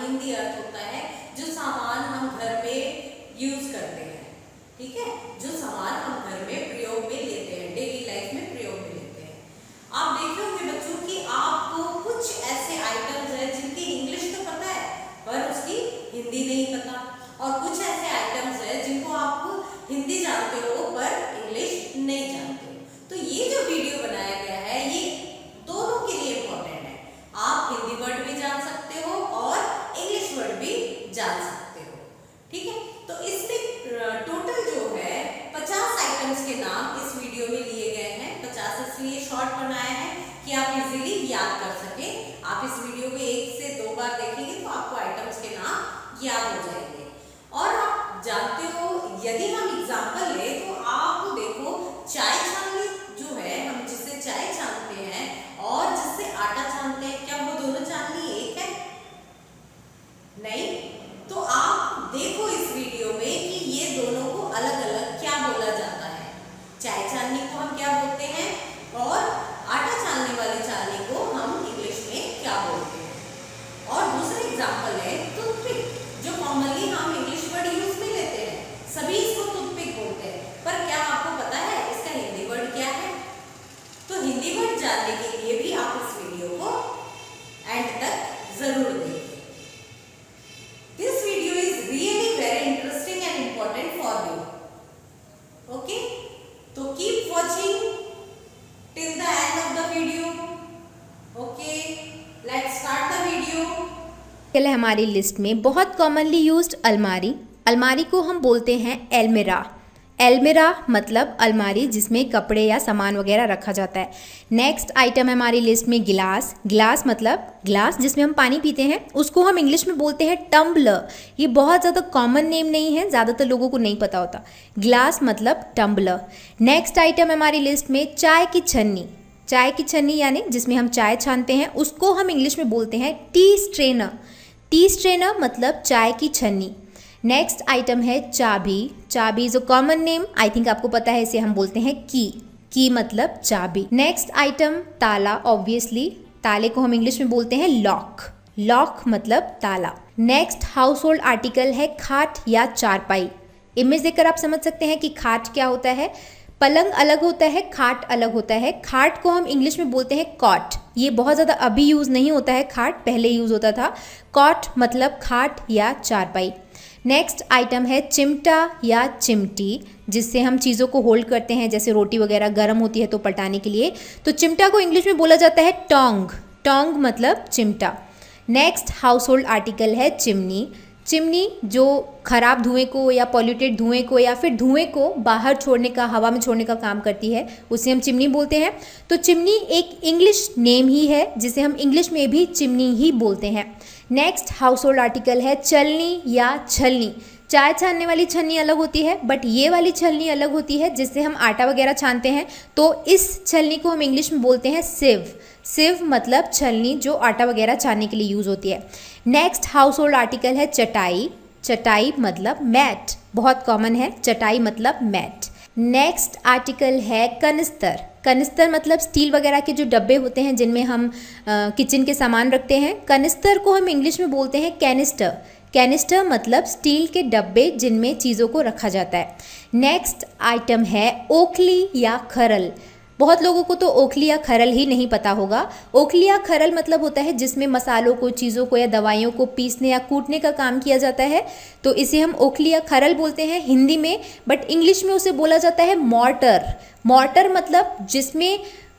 हिंदी अर्थ होता है जो सामान हम घर में यूज करते हैं, ठीक है, जो सामान हम घर में प्रयोग में लेते हैं, डेली लाइफ में प्रयोग में लेते हैं। आप देखे होंगे बच्चों कि आपको कुछ ऐसे आइटम्स हैं जिनकी इंग्लिश तो पता है पर उसकी हिंदी नहीं पता, और कुछ ऐसे आइटम्स हैं जिनको आप हिंदी जानते हो पर इंग्लिश नहीं जानते हो। तो ये जो वीडियो बनाया गया है ये दोनों के लिए इम्पोर्टेंट है। आप हिंदी वर्ड भी जान सकते हो और इंग्लिश वर्ड भी जान सकते हो, ठीक है। तो इसमें टोटल जो है 50 आइटम्स के नाम इस वीडियो में लिए गए हैं। 50 इसलिए शॉर्ट बनाया है कि आप इजीली याद कर सके। आप इस वीडियो को 1 से 2 बार देखेंगे तो आपको आइटम्स के नाम याद हो जाएंगे। और आप जानते हो यदि हम एग्जाम्पल ले तो आप देखो चाय छाननी जो है, हम जिससे चाय छानते हैं और जिससे आटा छानते हैं, क्या वो दोनों छाननी एक है? नहीं। तो आप देखो इस वीडियो में कि ये दोनों को अलग अलग क्या बोला जाता है। चाय छाननी को हम क्या बोलते हैं और आटा छानने वाली छाननी को हम इंग्लिश में क्या बोलते हैं। और दूसरा एग्जाम्पल है टूथपिक, जो कॉमनली हम इंग्लिश वर्ड यूज में लेते हैं, सभी इसको टूथपिक बोलते हैं, पर क्या आपको पता है इसका हिंदी वर्ड क्या है? तो हिंदी वर्ड जानने के लिए भी आप इस वीडियो को एंड तक जरूर देखें। This video is really very interesting and important for you. Okay? So keep watching till the end of the video. Okay? Let's start the video. है हमारी लिस्ट में बहुत कॉमनली यूज्ड अलमारी। अलमारी को हम बोलते हैं एलमिरा। एलमिरा मतलब अलमारी जिसमें कपड़े या सामान वगैरह रखा जाता है। नेक्स्ट आइटम है हमारी लिस्ट में गिलास। गिलास मतलब ग्लास जिसमें हम पानी पीते हैं, उसको हम इंग्लिश में बोलते हैं टम्बलर। ये बहुत ज़्यादा कॉमन नेम नहीं है, ज़्यादातर लोगों को नहीं पता होता। ग्लास मतलब टम्बलर। नेक्स्ट आइटम है हमारी लिस्ट में चाय की छन्नी। चाय की छन्नी यानी जिसमें हम चाय छानते हैं, उसको हम इंग्लिश में बोलते हैं टी स्ट्रेनर। टी स्ट्रेनर मतलब चाय की छन्नी। नेक्स्ट आइटम है चाबी। चाबी is a common name, I think आपको पता है, इसे हम बोलते हैं की। की मतलब चाबी। नेक्स्ट आइटम ताला। ऑब्वियसली ताले को हम इंग्लिश में बोलते हैं लॉक। लॉक मतलब ताला। नेक्स्ट हाउस होल्ड आर्टिकल है खाट या चारपाई। इमेज देखकर आप समझ सकते हैं कि खाट क्या होता है। पलंग अलग होता है, खाट अलग होता है। खाट को हम इंग्लिश में बोलते हैं कॉट। ये बहुत ज़्यादा अभी यूज़ नहीं होता है, खाट पहले यूज़ होता था। कॉट मतलब खाट या चारपाई। नेक्स्ट आइटम है चिमटा या चिमटी, जिससे हम चीज़ों को होल्ड करते हैं, जैसे रोटी वगैरह गर्म होती है तो पलटाने के लिए। तो चिमटा को इंग्लिश में बोला जाता है टोंग। टोंग मतलब चिमटा। नेक्स्ट हाउस होल्ड आर्टिकल है चिमनी। चिमनी जो खराब धुएं को या पॉल्यूटेड धुएं को या फिर धुएं को बाहर छोड़ने का, हवा में छोड़ने का काम करती है, उसे हम चिमनी बोलते हैं। तो चिमनी एक इंग्लिश नेम ही है जिसे हम इंग्लिश में भी चिमनी ही बोलते हैं। नेक्स्ट हाउस होल्ड आर्टिकल है चलनी या छलनी। चाय छानने वाली छलनी अलग होती है, बट ये वाली छलनी अलग होती है जिससे हम आटा वगैरह छानते हैं। तो इस छलनी को हम इंग्लिश में बोलते हैं सिव। सिव मतलब छलनी जो आटा वगैरह छानने के लिए यूज़ होती है। नेक्स्ट हाउस होल्ड आर्टिकल है चटाई। चटाई मतलब मैट, बहुत कॉमन है, चटाई मतलब मैट। नेक्स्ट आर्टिकल है कनिस्तर। कनिस्तर मतलब स्टील वगैरह के जो डब्बे होते हैं जिनमें हम किचन के सामान रखते हैं। कनिस्तर को हम इंग्लिश में बोलते हैं कैनिस्टर। कैनिस्टर मतलब स्टील के डब्बे जिनमें चीज़ों को रखा जाता है। नेक्स्ट आइटम है ओखली या खरल। बहुत लोगों को तो ओखली या खरल ही नहीं पता होगा। ओखली या खरल मतलब होता है जिसमें मसालों को, चीज़ों को या दवाइयों को पीसने या कूटने का काम किया जाता है, तो इसे हम ओखली या खरल बोलते हैं हिंदी में, बट इंग्लिश में उसे बोला जाता है मॉर्टर। मॉर्टर मतलब जिसमें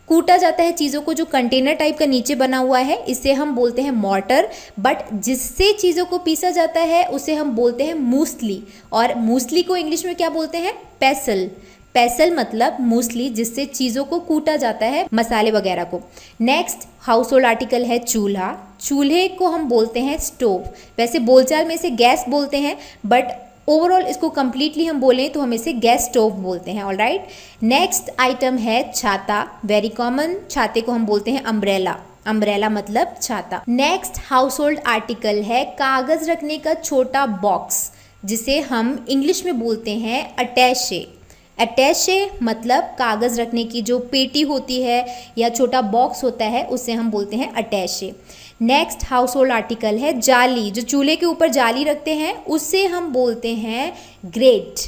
कूटा जाता है चीज़ों को, जो कंटेनर टाइप का नीचे बना हुआ है, इसे हम बोलते हैं मॉर्टर। बट जिससे चीज़ों को पीसा जाता है उसे हम बोलते हैं मूसली। और मूसली को इंग्लिश में क्या बोलते हैं? पेसल। पेसल मतलब मूसली जिससे चीज़ों को कूटा जाता है, मसाले वगैरह को। नेक्स्ट हाउस होल्ड आर्टिकल है चूल्हा। चूल्हे को हम बोलते हैं स्टोव। वैसे बोलचाल में इसे गैस बोलते हैं, बट ओवरऑल इसको कंप्लीटली हम बोलें तो हम इसे गैस स्टोव बोलते हैं। ऑलराइट, नेक्स्ट आइटम है छाता, वेरी कॉमन। छाते को हम बोलते हैं अम्ब्रेला, अम्ब्रेला मतलब छाता। नेक्स्ट हाउस होल्ड आर्टिकल है कागज रखने का छोटा बॉक्स, जिसे हम इंग्लिश में बोलते हैं अटैचे। अटैचे मतलब कागज रखने की जो पेटी होती है या छोटा बॉक्स होता है, उसे हम बोलते हैं अटैचे। नेक्स्ट हाउस होल्ड आर्टिकल है जाली, जो चूल्हे के ऊपर जाली रखते हैं उसे हम बोलते हैं ग्रेट।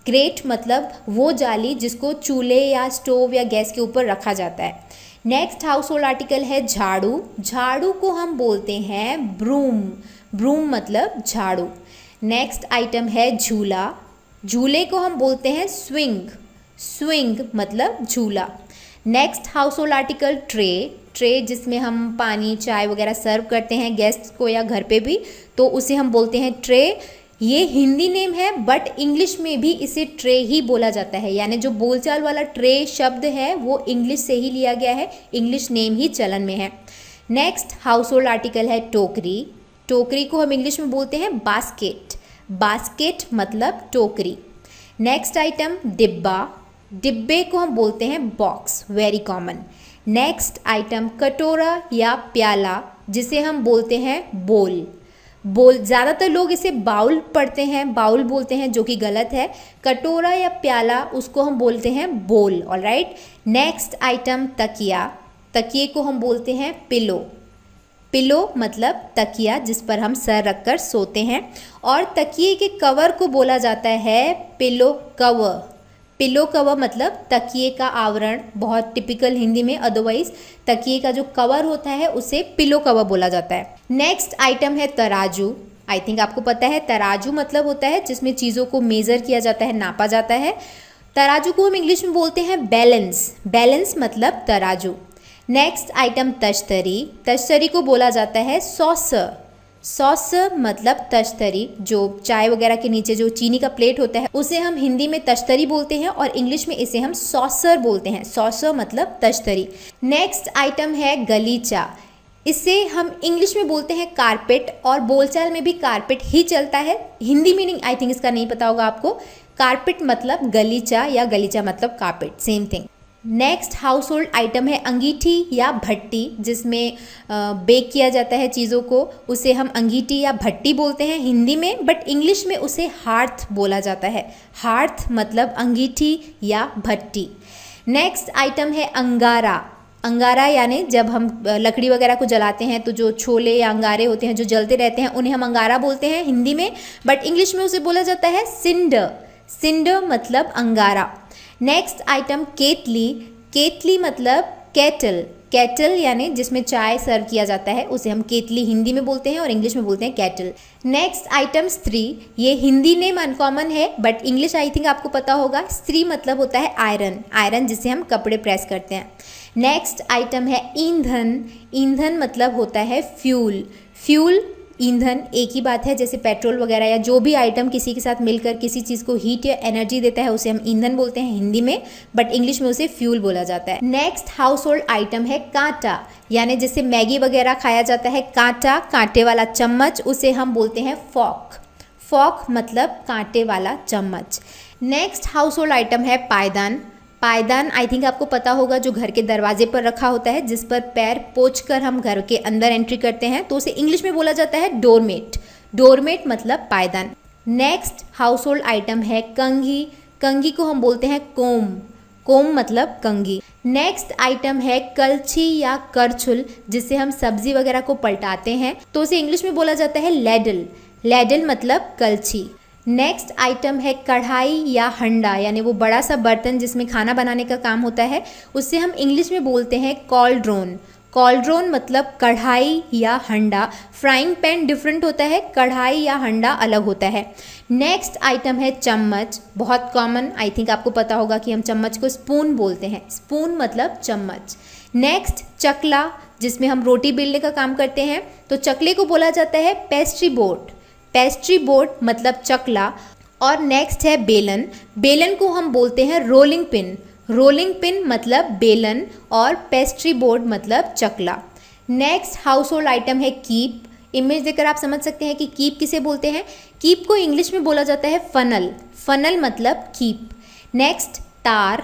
ग्रेट मतलब वो जाली जिसको चूल्हे या स्टोव या गैस के ऊपर रखा जाता है। नेक्स्ट हाउस होल्ड आर्टिकल है झाड़ू, झाड़ू को हम बोलते हैं ब्रूम, ब्रूम मतलब झाड़ू। नेक्स्ट आइटम है झूला, झूले को हम बोलते हैं स्विंग, स्विंग मतलब झूला। Next house hold article tray, tray जिसमें हम पानी चाय वगैरह सर्व करते हैं गेस्ट को या घर पे भी, तो उसे हम बोलते हैं ट्रे। ये हिंदी नेम है बट इंग्लिश में भी इसे ट्रे ही बोला जाता है, यानी जो बोलचाल वाला ट्रे शब्द है वो इंग्लिश से ही लिया गया है, इंग्लिश नेम ही चलन में है। नेक्स्ट हाउस होल्ड आर्टिकल है टोकरी, टोकरी को हम इंग्लिश में बोलते हैं बास्केट, बास्केट मतलब टोकरी। नेक्स्ट आइटम डिब्बा, डिब्बे को हम बोलते हैं box, very common. Next item कटोरा या प्याला, जिसे हम बोलते हैं बोल, बोल ज़्यादातर लोग इसे बाउल पढ़ते हैं, बाउल बोलते हैं, जो कि गलत है। कटोरा या प्याला उसको हम बोलते हैं बोल। ऑलराइट, नेक्स्ट आइटम तकिया, तकिए को हम बोलते हैं पिलो, पिलो मतलब तकिया जिस पर हम सर रखकर सोते हैं। और तकिए के कवर को बोला जाता है पिलो कवर, पिलो कवर मतलब तकिए का आवरण, बहुत टिपिकल हिंदी में। अदरवाइज तकिए का जो कवर होता है उसे पिलो कवर बोला जाता है। नेक्स्ट आइटम है तराजू, आई थिंक आपको पता है तराजू मतलब होता है जिसमें चीज़ों को मेज़र किया जाता है, नापा जाता है। तराजू को हम इंग्लिश में बोलते हैं बैलेंस, बैलेंस मतलब तराजू। नेक्स्ट आइटम तश्तरी, तश्तरी को बोला जाता है सॉसर, सॉसर मतलब तश्तरी, जो चाय वगैरह के नीचे जो चीनी का प्लेट होता है उसे हम हिंदी में तश्तरी बोलते हैं और इंग्लिश में इसे हम सॉसर बोलते हैं, सॉसर मतलब तश्तरी। नेक्स्ट आइटम है गलीचा, इसे हम इंग्लिश में बोलते हैं कारपेट और बोलचाल में भी कारपेट ही चलता है। हिंदी मीनिंग आई थिंक इसका नहीं पता होगा आपको। कारपेट मतलब गलीचा या गलीचा मतलब carpet, same thing. Next house hold item है अंगीठी या भट्टी, जिसमें बेक किया जाता है चीज़ों को, उसे हम अंगीठी या भट्टी बोलते हैं हिंदी में, बट इंग्लिश में उसे हार्थ बोला जाता है। हार्थ मतलब अंगीठी या भट्टी। नेक्स्ट आइटम है अंगारा, अंगारा यानी जब हम लकड़ी वगैरह को जलाते हैं तो जो छोले या अंगारे होते हैं जो जलते रहते हैं उन्हें हम अंगारा बोलते हैं हिंदी में, बट इंग्लिश में उसे बोला जाता है सिंडर, सिंडर मतलब अंगारा। नेक्स्ट आइटम केतली, केतली मतलब केटल, केटल यानी जिसमें चाय सर्व किया जाता है उसे हम केतली हिंदी में बोलते हैं और इंग्लिश में बोलते हैं केटल। नेक्स्ट आइटम स्त्री, ये हिंदी नेम अनकॉमन है बट इंग्लिश आई थिंक आपको पता होगा। स्त्री मतलब होता है आयरन, आयरन जिसे हम कपड़े प्रेस करते हैं। नेक्स्ट आइटम है ईंधन, ईंधन मतलब होता है फ्यूल, फ्यूल ईंधन एक ही बात है, जैसे पेट्रोल वगैरह या जो भी आइटम किसी के साथ मिलकर किसी चीज़ को हीट या एनर्जी देता है उसे हम ईंधन बोलते हैं हिंदी में, बट इंग्लिश में उसे फ्यूल बोला जाता है। नेक्स्ट हाउस होल्ड आइटम है कांटा, यानी जैसे मैगी वगैरह खाया जाता है कांटा, कांटे वाला चम्मच, उसे हम बोलते हैं फॉक, फॉक मतलब कांटे वाला चम्मच। नेक्स्ट हाउस होल्ड आइटम है पायदान, पायदान आई थिंक आपको पता होगा, जो घर के दरवाजे पर रखा होता है जिस पर पैर पोंछकर हम घर के अंदर एंट्री करते हैं, तो उसे इंग्लिश में बोला जाता है डोरमेट, डोरमेट मतलब पायदान। नेक्स्ट हाउस होल्ड आइटम है कंघी, कंघी को हम बोलते हैं कोम, कोम मतलब कंघी। नेक्स्ट आइटम है कलछी या करछुल, जिससे हम सब्जी वगैरह को पलटाते हैं, तो उसे इंग्लिश में बोला जाता है लैडल, लैडल मतलब कलछी। नेक्स्ट आइटम है कढ़ाई या हंडा, यानी वो बड़ा सा बर्तन जिसमें खाना बनाने का काम होता है, उससे हम इंग्लिश में बोलते हैं कॉल्ड्रोन, कॉल्ड्रोन मतलब कढ़ाई या हंडा। फ्राइंग पैन डिफरेंट होता है, कढ़ाई या हंडा अलग होता है। नेक्स्ट आइटम है चम्मच, बहुत कॉमन, आई थिंक आपको पता होगा कि हम चम्मच को स्पून बोलते हैं, स्पून मतलब चम्मच। नेक्स्ट चकला, जिसमें हम रोटी बेलने का काम करते हैं, तो चकले को बोला जाता है पेस्ट्री बोर्ड, पेस्ट्री बोर्ड मतलब चकला। और नेक्स्ट है बेलन, बेलन को हम बोलते हैं रोलिंग पिन, रोलिंग पिन मतलब बेलन और पेस्ट्री बोर्ड मतलब चकला। नेक्स्ट हाउस होल्ड आइटम है कीप, इमेज देखकर आप समझ सकते हैं कि कीप किसे बोलते हैं। कीप को इंग्लिश में बोला जाता है फनल, फनल मतलब कीप। नेक्स्ट तार,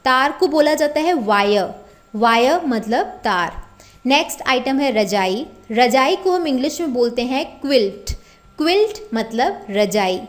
तार को बोला जाता है वायर, वायर मतलब तार। नेक्स्ट आइटम है रजाई, रजाई को हम इंग्लिश में बोलते हैं क्विल्ट, क्विल्ट मतलब रजाई।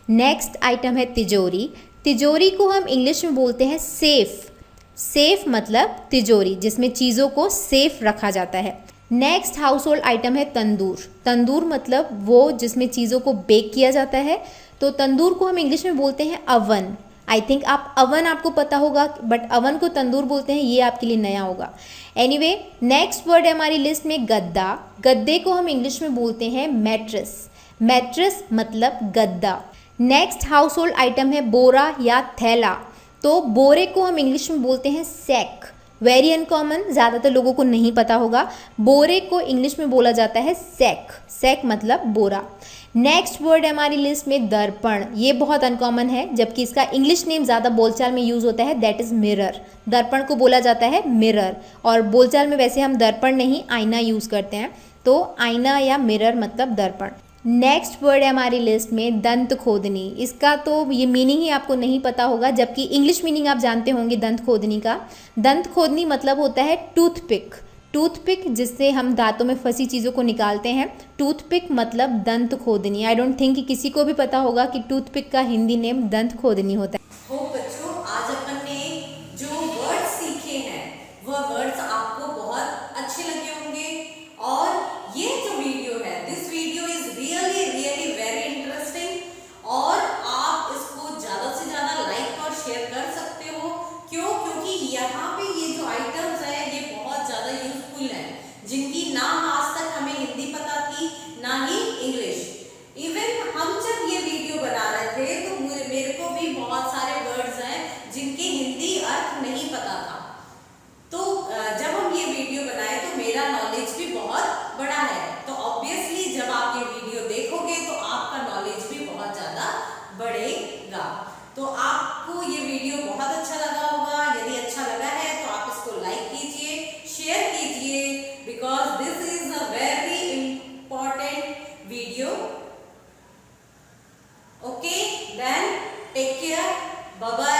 नेक्स्ट आइटम है तिजोरी, तिजोरी को हम इंग्लिश में बोलते हैं सेफ, सेफ मतलब तिजोरी जिसमें चीज़ों को सेफ रखा जाता है। नेक्स्ट हाउस होल्ड आइटम है तंदूर, तंदूर मतलब वो जिसमें चीज़ों को बेक किया जाता है, तो तंदूर को हम इंग्लिश में बोलते हैं अवन। आई थिंक आप अवन आपको पता होगा, बट अवन को तंदूर बोलते हैं, ये आपके लिए नया होगा। एनीवे, नेक्स्ट वर्ड है हमारी लिस्ट में गद्दा, गद्दे को हम इंग्लिश में बोलते हैं मैट्रेस, मैट्रेस मतलब गद्दा। नेक्स्ट हाउस होल्ड आइटम है बोरा या थैला, तो बोरे को हम इंग्लिश में बोलते हैं सैक, वेरी अनकॉमन, ज़्यादातर लोगों को नहीं पता होगा। बोरे को इंग्लिश में बोला जाता है सैक, सैक मतलब बोरा। नेक्स्ट वर्ड है हमारी लिस्ट में दर्पण, ये बहुत अनकॉमन है जबकि इसका इंग्लिश नेम ज़्यादा बोलचाल में यूज़ होता है, दैट इज़ मिरर। दर्पण को बोला जाता है मिरर, और बोलचाल में वैसे हम दर्पण नहीं आईना यूज़ करते हैं, तो आईना या मिरर मतलब दर्पण। नेक्स्ट वर्ड है हमारी लिस्ट में दंत खोदनी, इसका तो ये मीनिंग ही आपको नहीं पता होगा, जबकि इंग्लिश मीनिंग आप जानते होंगे दंत खोदनी का। दंत खोदनी मतलब होता है टूथपिक, टूथपिक जिससे हम दांतों में फंसी चीज़ों को निकालते हैं, टूथपिक मतलब दंत खोदनी। आई डोंट थिंक कि किसी को भी पता होगा कि टूथपिक का हिंदी नेम दंत खोदनी होता है। हो बच्चों, आज अपन ने जो वर्ड्स सीखे हैं वह वर्ड्स आपको बहुत अच्छे लगे होंगे, और ये जो वीडियो है, this video is really really very interesting, और आप इसको ज़्यादा से ज़्यादा लाइक और शेयर कर सकते हो। क्यों? क्योंकि यहाँ पे ये जो आइटम्स है ये बहुत ज़्यादा यूजफुल है, जिनकी ना आज तक हमें हिंदी पता थी ना ही इंग्लिश। इवन हम जब ये वीडियो बना रहे थे तो मेरे को भी बहुत सारे वर्ड्स हैं जिनके हिंदी अर्थ नहीं पता था, तो जब हम ये वीडियो बनाए तो मेरा नॉलेज भी बहुत बड़ा है, तो ऑब्वियसली जब आप ये वीडियो देखोगे तो आपका नॉलेज भी बहुत ज़्यादा बढ़ेगा। तो आपको ये वीडियो बहुत अच्छा लगा होगा, यदि अच्छा लगा है तो आप इसको लाइक कीजिए, शेयर कीजिए, because this is a very important video. Okay, then take care, bye bye.